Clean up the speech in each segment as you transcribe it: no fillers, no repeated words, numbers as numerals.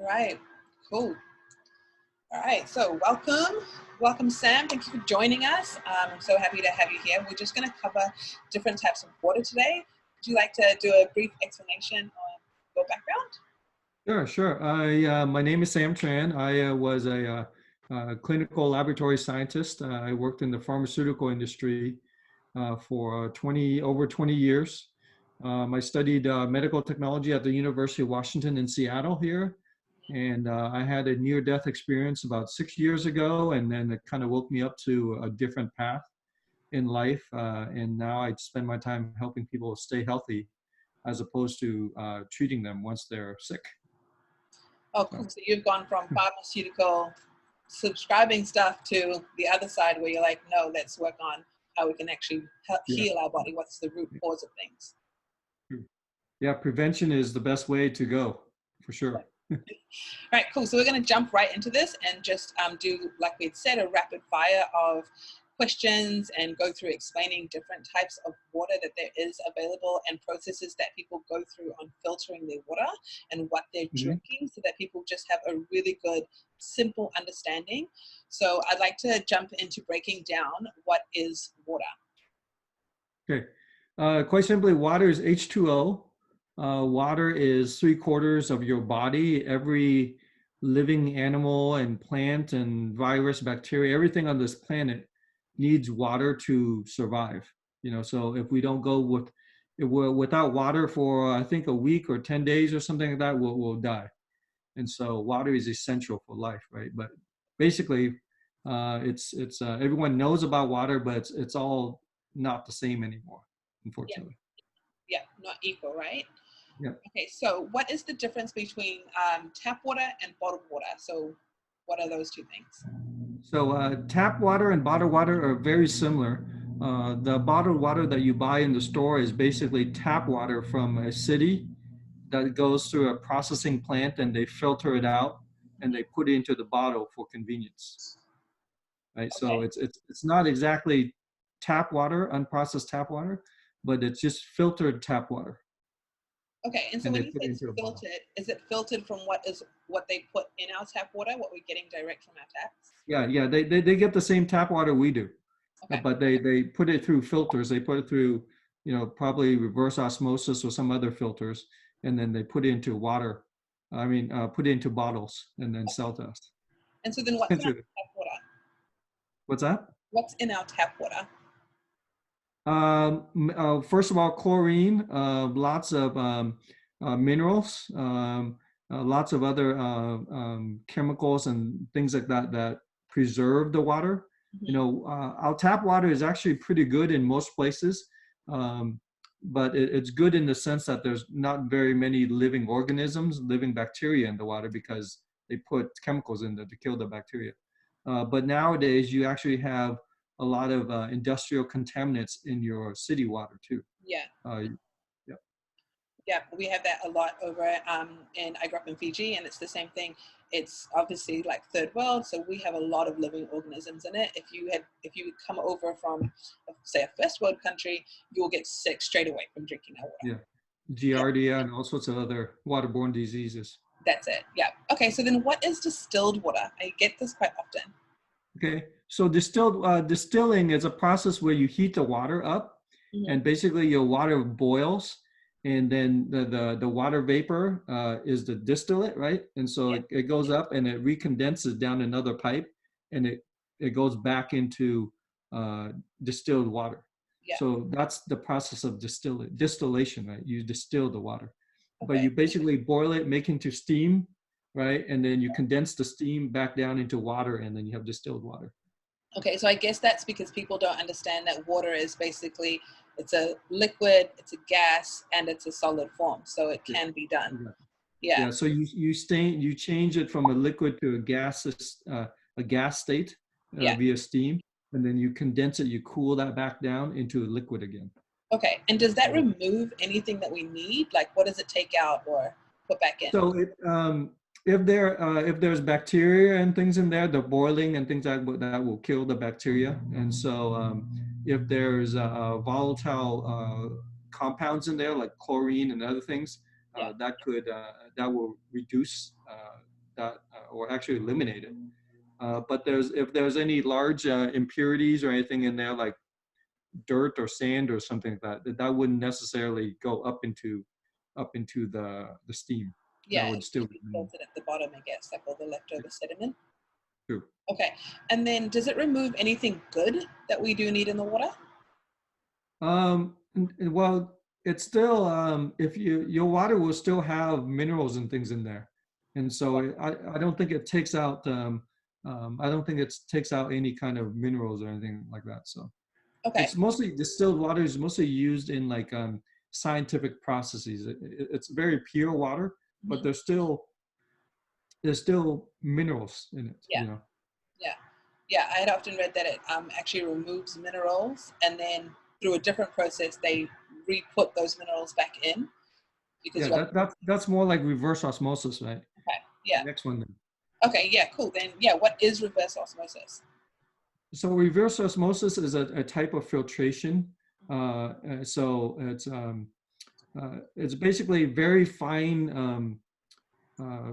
All right, cool. All right, so welcome Sam. Thank you for joining us. I'm so happy to have you here. We're just going to cover different types of water today. Would you like to do a brief explanation on your background? Sure. My name is Sam Tran. I was a clinical laboratory scientist. I worked in the pharmaceutical industry for over 20 years. I studied medical technology at the University of Washington in Seattle here. And I had a near-death experience about 6 years ago, and then it kind of woke me up to a different path in life. And now I spend my time helping people stay healthy as opposed to treating them once they're sick. Oh, cool. So you've gone from pharmaceutical subscribing stuff to the other side where you're like, no, let's work on how we can actually help heal our body. What's the root cause of things? Yeah, prevention is the best way to go, for sure. All right, cool. So we're going to jump right into this and just do, like we had said, a rapid fire of questions and go through explaining different types of water that there is available and processes that people go through on filtering their water and what they're drinking, so that people just have a really good, simple understanding. So I'd like to jump into breaking down what is water. Okay. Quite simply, water is H2O. Water is 3/4 of your body. Every living animal and plant and virus, bacteria, everything on this planet needs water to survive. So if we don't go without water for, I think, a week or 10 days or something like that, we'll die. And so water is essential for life, right? But basically, everyone knows about water, but it's all not the same anymore, unfortunately. Yeah, not equal, right? Yeah. Okay, so what is the difference between tap water and bottled water? So what are those two things? So tap water and bottled water are very similar. The bottled water that you buy in the store is basically tap water from a city that goes through a processing plant, and they filter it out and they put it into the bottle for convenience. Right? Okay. So it's not exactly tap water, unprocessed tap water, but it's just filtered tap water. Okay, and so when you say it's filtered, is it filtered from what they put in our tap water, what we're getting direct from our taps? Yeah, they get the same tap water we do, okay. But they put it through filters. They put it through, probably reverse osmosis or some other filters, and then they put it into water. Put it into bottles and then sell to us. And so then what's in our tap water? What's that? What's in our tap water? First of all, chlorine, lots of minerals, lots of other chemicals and things like that that preserve the water. Our tap water is actually pretty good in most places, but it's good in the sense that there's not very many living organisms, living bacteria in the water, because they put chemicals in there to kill the bacteria. But nowadays, you actually have a lot of industrial contaminants in your city water too. Yeah. Yeah. Yeah, we have that a lot over and I grew up in Fiji, and it's the same thing. It's obviously like third world, so we have a lot of living organisms in it. If you come over from, say, a first world country, you'll get sick straight away from drinking that water. Yeah, Giardia and all sorts of other waterborne diseases. That's it. Yeah. Okay, so then what is distilled water? I get this quite often. Okay, so distilling is a process where you heat the water up, and basically your water boils, and then the water vapor is the distillate, right? And so it goes up and it recondenses down another pipe, and it goes back into distilled water. Yeah. So that's the process of distillation, right? You distill the water, but you basically boil it, make it into steam, right? And then you condense the steam back down into water, and then you have distilled water. Okay, so I guess that's because people don't understand that water is basically, it's a liquid, it's a gas, and it's a solid form, so it can be done. Yeah. So you change it from a liquid to a gas state via steam, and then you condense it, you cool that back down into a liquid again. Okay, and does that remove anything that we need? Like, what does it take out or put back in? So if there's bacteria and things in there, the boiling and things that will kill the bacteria. And so if there's volatile compounds in there, like chlorine and other things, that will reduce or actually eliminate it. But if there's any large impurities or anything in there, like dirt or sand or something like that, that wouldn't necessarily go up into the steam. That Yeah, would it still would be filtered at the bottom, I guess, like all the leftover sediment. true. Okay, and then does it remove anything good that we do need in the water? Well, it's still if your water will still have minerals and things in there, and so I don't think it takes out I don't think it takes out any kind of minerals or anything like that. So Okay. it's mostly distilled water is mostly used in like scientific processes. It's very pure water, but Mhm. there's still minerals in it. Yeah, yeah, yeah. I had often read that it actually removes minerals, and then through a different process, they re-put those minerals back in because Yeah, you. that's more like reverse osmosis, right? Okay. The Yeah. next one then. Okay. Yeah. Cool. Then, yeah. What is reverse osmosis? So reverse osmosis is a type of filtration. So it's basically very fine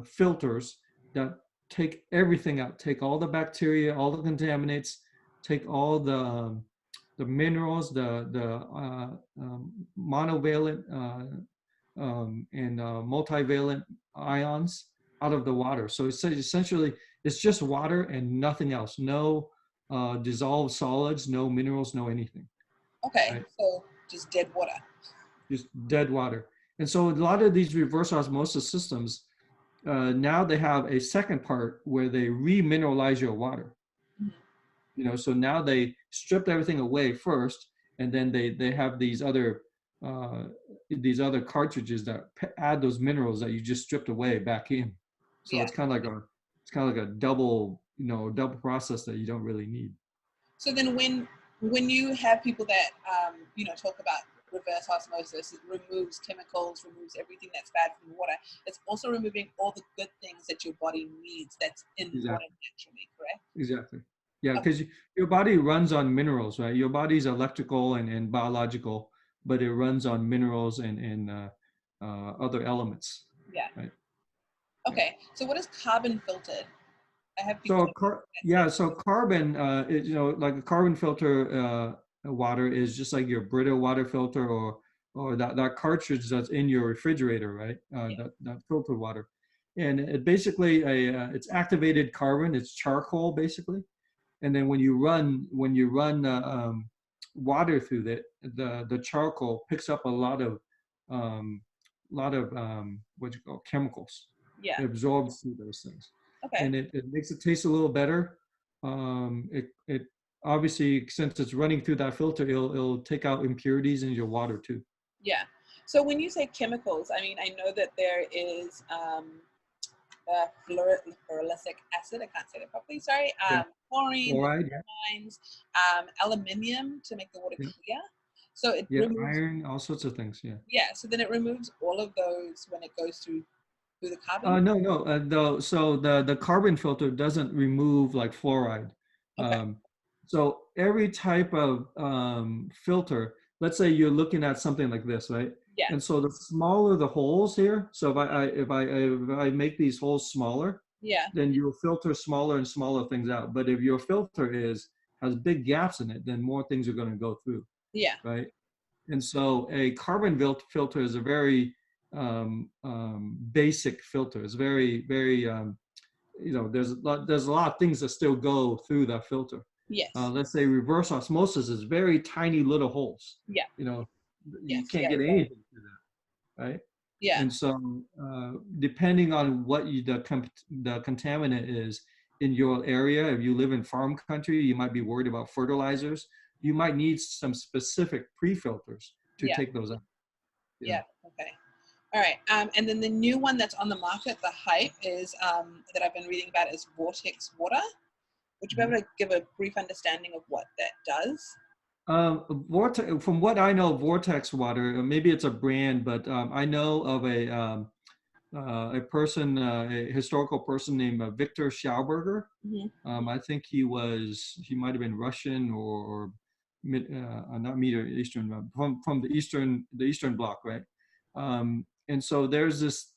filters that take everything out, take all the bacteria, all the contaminants, take all the minerals, the monovalent and multivalent ions out of the water. So it's essentially it's just water and nothing else. No dissolved solids, no minerals, no anything. Okay. Right? So just dead water. Just dead water. And so a lot of these reverse osmosis systems now they have a second part where they remineralize your water. Mhm. So now they stripped everything away first, and then they have uh, these other cartridges that add those minerals that you just stripped away back in. So Yeah. it's kind of like a double process that you don't really need. So then when you have people that talk about reverse osmosis, it removes chemicals, removes everything that's bad from the water. It's also removing all the good things that your body needs that's in the water Exactly. naturally, correct? Exactly. Yeah, Okay. because your body runs on minerals, right? Your body's electrical and biological, but it runs on minerals and other elements, Yeah. right? Yeah. Okay. So what is carbon filtered? I have people So that yeah, say, so carbon, like a carbon filter water is just like your Brita water filter or that cartridge that's in your refrigerator, right? yeah, That filtered water, and it basically it's activated carbon. It's charcoal basically, and then when you run water through it, the charcoal picks up a um, lot of what you call chemicals. yeah. It absorbs through those things, Okay. and it makes it taste a little better. It obviously, since it's running through that filter, it'll take out impurities in your water too. Yeah. So when you say chemicals, I mean, I know that there is fluorosilicic acid. I can't say that properly. Sorry. Yeah, Chlorine, fluoride. Yeah, amines, aluminium to make the water yeah, clear. So it yeah, removes. iron, all sorts of things. Yeah. Yeah. So then it removes all of those when it goes through the carbon. No, no. So the carbon filter doesn't remove like fluoride. Okay. Um, so every type of filter, let's say you're looking at something like this, right? Yeah. And so the smaller the holes here, so if I make these holes smaller, Yeah. then you'll filter smaller and smaller things out. But if your filter has big gaps in it, then more things are going to go through, Yeah. right? And so a carbon filter is a very basic filter. It's very, very, there's a lot of things that still go through that filter. Yes. Let's say reverse osmosis is very tiny little holes. Yeah. You know, you Yes. can't Yeah. get anything through that, right? Yeah. And so, depending on what the contaminant is in your area, if you live in farm country, you might be worried about fertilizers. You might need some specific pre-filters to Yeah. take those out. Yeah. Yeah. Okay. All right. And then the new one that's on the market, the hype is that I've been reading about is vortexwater. Would you be able to give a brief understanding of what that does? From what I know, vortexwater, maybe it's a brand, but I know of a person, a historical person named Victor Schauberger. Hmm. I think he might have been Russian or not Middle Eastern, from the Eastern Bloc, right? And so there's this.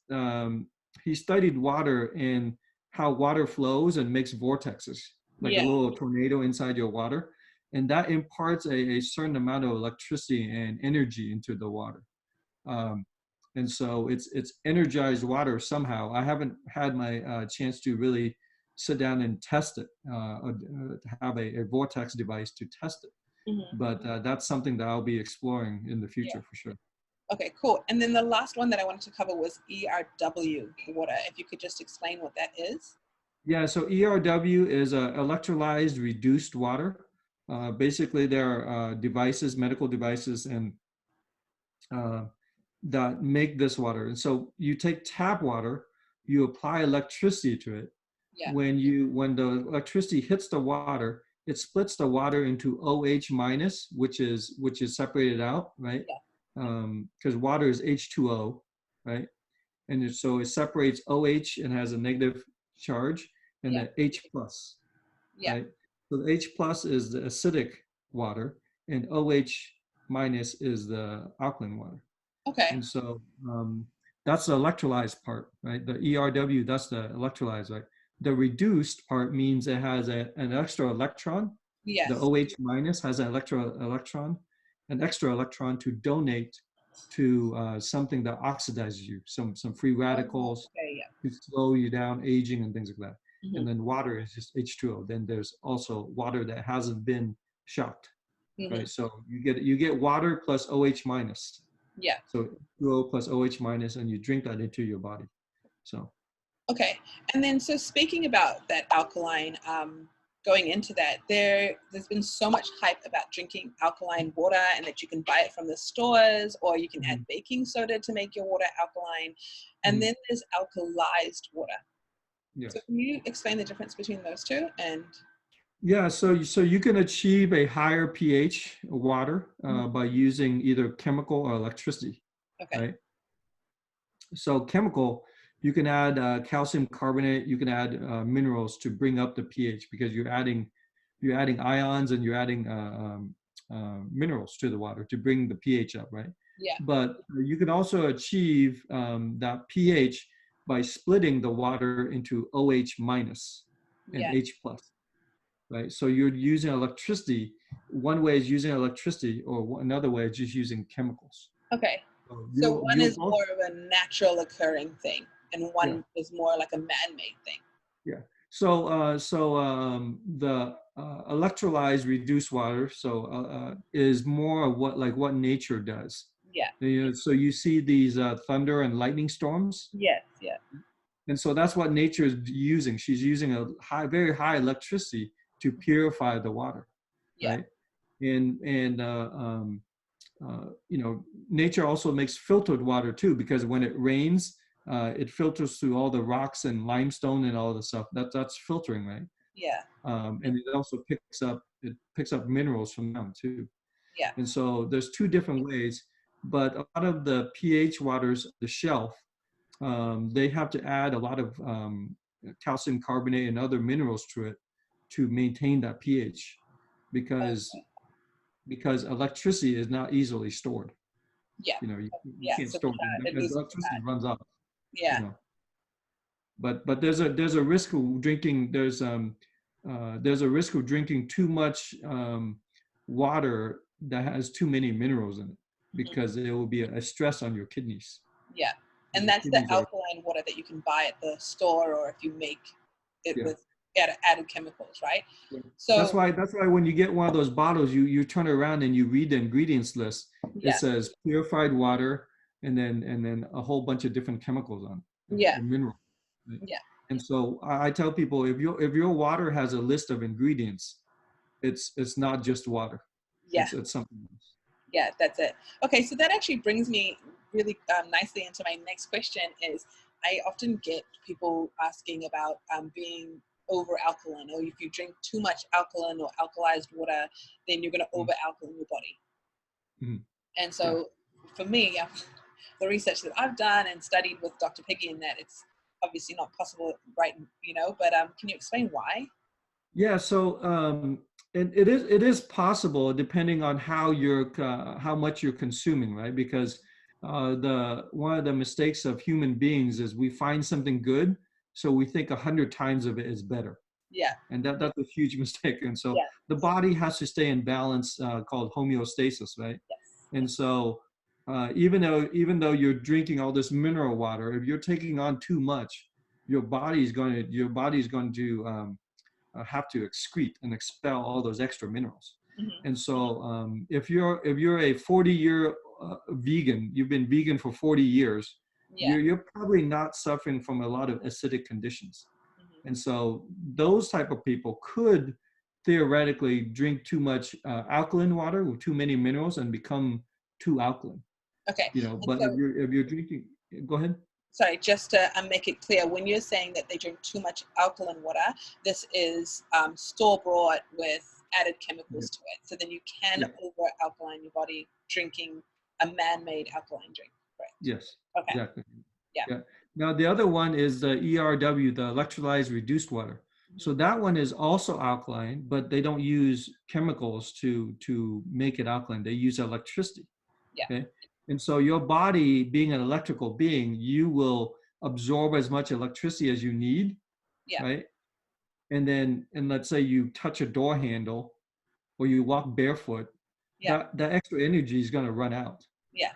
He studied water, and how water flows and makes vortexes, like a Yeah. little tornado inside your water. And that imparts a certain amount of electricity and energy into the water. Um, and so it's energized water somehow. I haven't had my chance to really sit down and test it, to have a vortex device to test it. Hmm. But that's something that I'll be exploring in the Yeah. future for sure. Okay, cool. And then the last one that I wanted to cover was ERW water. If you could just explain what that is. Yeah, so ERW is electrolyzed reduced water. Basically, there are devices, medical devices, and uh, that make this water. And so you take tap water, you apply electricity to it. Yeah. When the electricity hits the water, it splits the water into OH minus, which is separated out, right? Yeah. Because water is H2O, right? And so it separates OH and has a negative charge, and Yeah. the H plus, Yeah. right? So the H plus is the acidic water, and OH minus is the alkaline water. Okay. And so that's the electrolyzed part, right? The ERW, that's the electrolyzed, right? The reduced part means it has an extra electron. The Yes. OH minus has an an extra electron to donate to something that oxidizes you, some free Oh, radicals okay. Yeah. to slow you down, aging and things like that. Hmm. And then water is just H2O. Then there's also water that hasn't been shocked, Hmm. right? So you get water plus OH minus. Yeah. So H2O plus OH minus, and you drink that into your body. So Okay. And then, so speaking about that alkaline, going into that, there's been so much hype about drinking alkaline water and that you can buy it from the stores or you can add mhm, baking soda to make your water alkaline. And mhm, then there's alkalized water. So yes. can you explain the difference between those two? And Yeah, so you can achieve a higher pH water Mhm. by using either chemical or electricity, Okay. right? So chemical, you can add calcium carbonate, you can add minerals to bring up the pH because you're adding ions and you're adding minerals to the water to bring the pH up, right? Yeah. But you can also achieve that pH by splitting the water into OH minus and Yeah. H plus, right? So you're using electricity. One way is using electricity, or another way is just using chemicals. Okay. So So one you'll is both, more of a natural occurring thing, and yeah. one is more like a man-made thing. Yeah. So the electrolyzed reduced water is more of what nature does. Yeah. You know, so you see these thunder and lightning storms, Yes. Yeah. and so that's what nature is using. She's using a very high electricity to purify the water, Yeah. right? And you know, nature also makes filtered water too, because when it rains, it filters through all the rocks and limestone and all the stuff. That's filtering, right? Yeah. And it also picks up minerals from them too. Yeah. And so there's two different ways, but a lot of the pH waters, the shelf, they have to add a lot of calcium carbonate and other minerals to it to maintain that pH, because Okay. electricity is not easily stored. Yeah. You know, you Yeah. can't So store it. it The loses electricity that. runs out. You Yeah. know, but there's a risk of drinking. There's a risk of drinking too much water that has too many minerals in it, Mhm. because it will be a stress on your kidneys. Yeah. And Your that's the kidneys are, alkaline water that you can buy at the store, or if you make it yeah. with added chemicals, right? Yeah. That's So why when you get one of those bottles, you turn around and you read the ingredients list. It yeah. says purified water, and then a whole bunch of different chemicals on it, Yeah. and minerals. Right? Yeah. And so I tell people, if your water has a list of ingredients, it's not just water. Yeah. It's something else. Yeah, that's it. Okay, so that actually brings me really nicely into my next question. Is I often get people asking about being over alkaline, or if you drink too much alkaline or alkalized water, then you're going to Mm, over alkaline your body. mm, And yeah. so for me, the research that I've done and studied with Dr. Piggy in that, it's obviously not possible, right? But can you explain why? Yeah, so it is possible depending on how much you're consuming, right? Because the one of the mistakes of human beings is we find something good so we think 100 times of it is better. Yeah. And that's a huge mistake. And so Yeah. the body has to stay in balance, called homeostasis, right? Yes. And so even though you're drinking all this mineral water, if you're taking on too much, your body's going to have to excrete and expel all those extra minerals. Mm-hmm. And so if you're a 40-year vegan, you've been vegan for 40 years, Yeah. you're probably not suffering from a lot of acidic conditions. Mm-hmm. And so those type of people could theoretically drink too much alkaline water with too many minerals and become too alkaline. Okay. You know, And but so, if you're drinking, go ahead. sorry, just to make it clear, when you're saying that they drink too much alkaline water, this is store-bought with added chemicals to it. So then you can over-alkaline your body drinking a man-made alkaline drink, correct? Yes, Okay. exactly. Yeah. Yeah. Now the other one is the ERW, the electrolyzed reduced water. Mm-hmm. So that one is also alkaline, but they don't use chemicals to make it alkaline. They use electricity. Yeah. Okay. And so your body, being an electrical being, you will absorb as much electricity as you need. Yeah. Right. And let's say you touch a door handle or you walk barefoot, Yeah. that extra energy is going to run out. Yeah.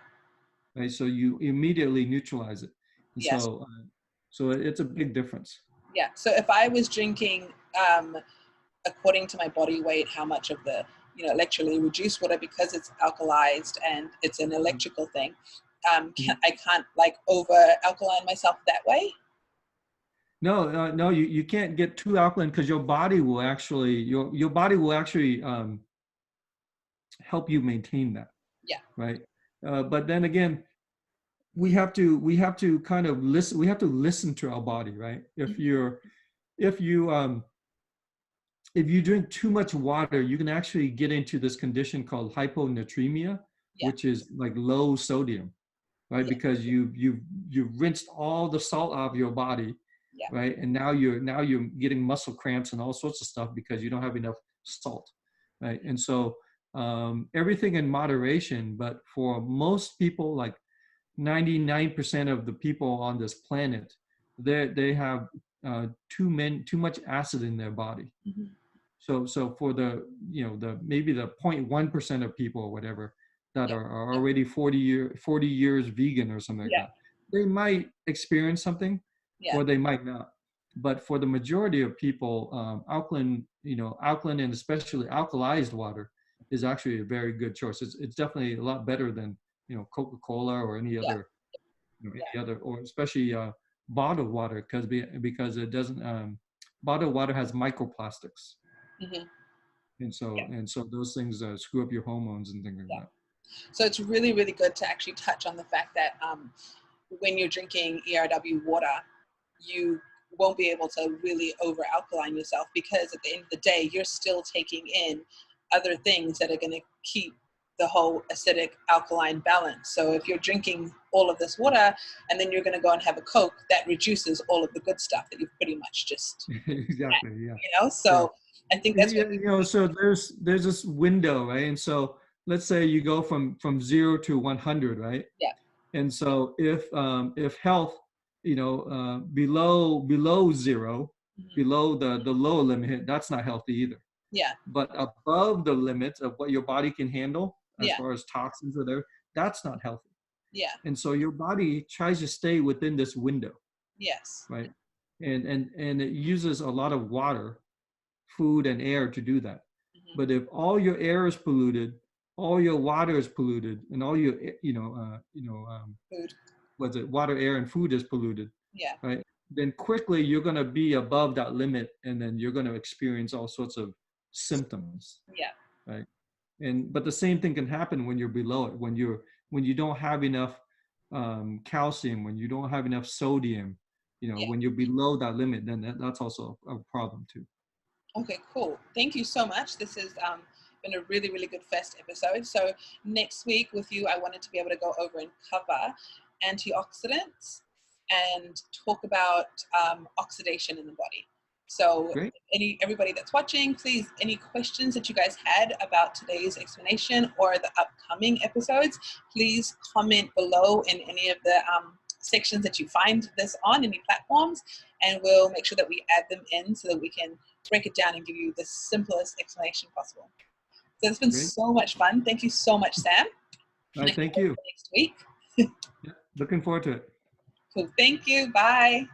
Right. So you immediately neutralize it. And Yes. so it's a big difference. Yeah. So if I was drinking, according to my body weight, how much of the, electrolytically reduced water, because it's alkalized and it's an electrical thing, I can't like over alkaline myself that way. No, you can't get too alkaline because your body will actually help you maintain that. Yeah. Right. But then again, we have to kind of listen. We have to listen to our body, right? If you drink too much water, you can actually get into this condition called hyponatremia, which is like low sodium, right? Yeah. Because you've rinsed all the salt out of your body, Yeah. right? And now you're getting muscle cramps and all sorts of stuff because you don't have enough salt, right? And so everything in moderation, but for most people, like 99% of the people on this planet, they have too much acid in their body. Mm-hmm. So for the maybe the 0.1% of people or whatever that are already 40 years vegan or something like that, they might experience something, or they might not. But for the majority of people, alkaline and especially alkalized water is actually a very good choice. It's definitely a lot better than Coca-Cola or any other or especially bottled water, because it doesn't bottled water has microplastics. Mm-hmm. And so those things screw up your hormones and things like that. So it's really, really good to actually touch on the fact that when you're drinking ERW water, you won't be able to really over alkaline yourself, because at the end of the day, you're still taking in other things that are going to keep the whole acidic alkaline balance. So if you're drinking all of this water and then you're going to go and have a Coke, that reduces all of the good stuff that you've pretty much just exactly had, so I think that's so there's this window, right? And so let's say you go from 0 to 100, right? Yeah. And so if health below 0, below the low limit, that's not healthy either. Yeah. But above the limit of what your body can handle as far as toxins or whatever, that's not healthy. Yeah. And so your body tries to stay within this window. Yes. Right. And it uses a lot of water, food, and air to do that. Mm-hmm. But if all your air is polluted, all your water is polluted, and all your food. Water, air, and food is polluted. Yeah. Right. Then quickly you're going to be above that limit, and then you're going to experience all sorts of symptoms. Yeah. Right. But the same thing can happen when you're below it, when you don't have enough calcium, when you don't have enough sodium, when you're below that limit, then that's also a problem too. Okay, cool. Thank you so much. This has been a really, really good first episode. So next week with you, I wanted to be able to go over and cover antioxidants and talk about oxidation in the body. So everybody that's watching, please, any questions that you guys had about today's explanation or the upcoming episodes, please comment below in any of the sections that you find this on, any platforms, and we'll make sure that we add them in so that we can break it down and give you the simplest explanation possible. So it's been Great. so much fun. Thank you so much, Sam. All right, thank you. Next week. Yeah, looking forward to it. Cool. Thank you. Bye.